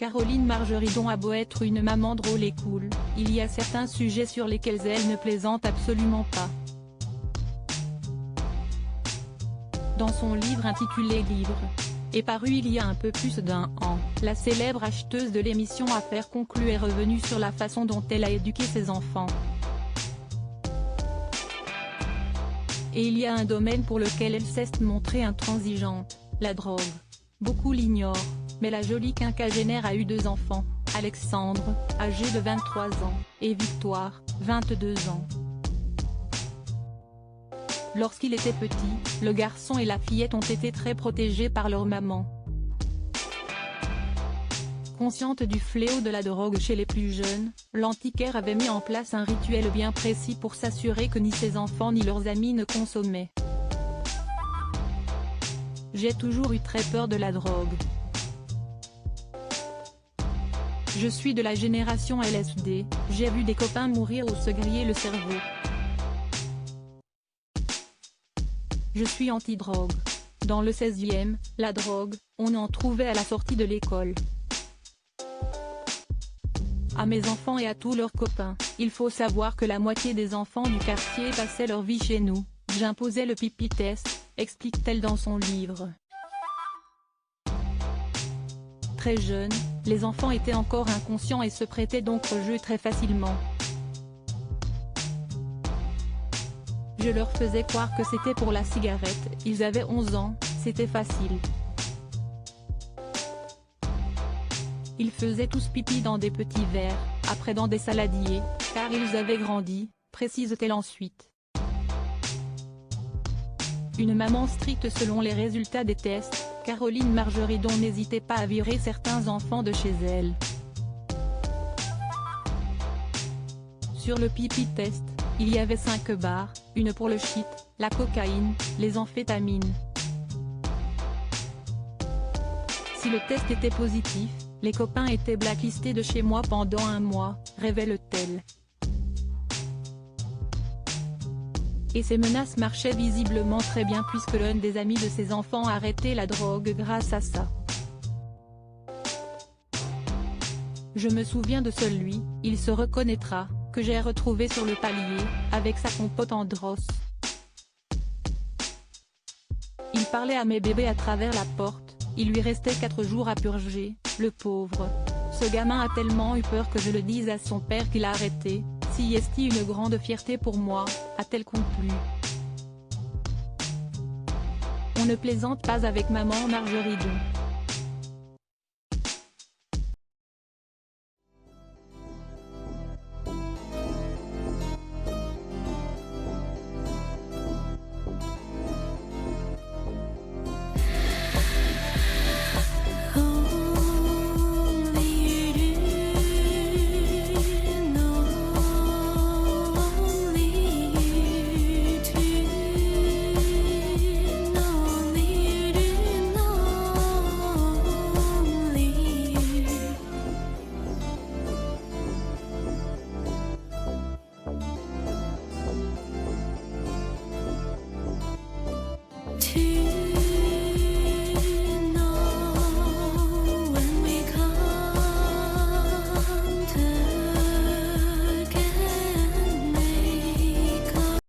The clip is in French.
Caroline Margeridon a beau être une maman drôle et cool, il y a certains sujets sur lesquels elle ne plaisante absolument pas. Dans son livre intitulé Libre, et paru il y a un peu plus d'1 an, la célèbre acheteuse de l'émission Affaires conclues est revenue sur la façon dont elle a éduqué ses enfants. Et il y a un domaine pour lequel elle s'est montrée intransigeante, la drogue. Beaucoup l'ignorent, mais la jolie quinquagénaire a eu 2 enfants, Alexandre, âgé de 23 ans, et Victoire, 22 ans. Lorsqu'il était petit, le garçon et la fillette ont été très protégés par leur maman. Consciente du fléau de la drogue chez les plus jeunes, l'antiquaire avait mis en place un rituel bien précis pour s'assurer que ni ses enfants ni leurs amis ne consommaient. J'ai toujours eu très peur de la drogue. Je suis de la génération LSD, j'ai vu des copains mourir ou se griller le cerveau. Je suis anti-drogue. Dans le 16e, la drogue, on en trouvait à la sortie de l'école. À mes enfants et à tous leurs copains, il faut savoir que la moitié des enfants du quartier passaient leur vie chez nous. J'imposais le pipi test, explique-t-elle dans son livre. Très jeunes, les enfants étaient encore inconscients et se prêtaient donc au jeu très facilement. Je leur faisais croire que c'était pour la cigarette, ils avaient 11 ans, c'était facile. Ils faisaient tous pipi dans des petits verres, après dans des saladiers, car ils avaient grandi, précise-t-elle ensuite. Une maman stricte selon les résultats des tests, Caroline Margeridon n'hésitait pas à virer certains enfants de chez elle. Sur le pipi test, il y avait 5 barres, une pour le shit, la cocaïne, les amphétamines. Si le test était positif, les copains étaient blacklistés de chez moi pendant 1 mois, révèle-t-elle. Et ces menaces marchaient visiblement très bien puisque l'un des amis de ses enfants a arrêté la drogue grâce à ça. Je me souviens de celui, il se reconnaîtra, que j'ai retrouvé sur le palier, avec sa compote en drosse. Il parlait à mes bébés à travers la porte, il lui restait 4 jours à purger, le pauvre. Ce gamin a tellement eu peur que je le dise à son père qu'il a arrêté, si est une grande fierté pour moi, a-t-elle conclu. On ne plaisante pas avec maman Margeridon.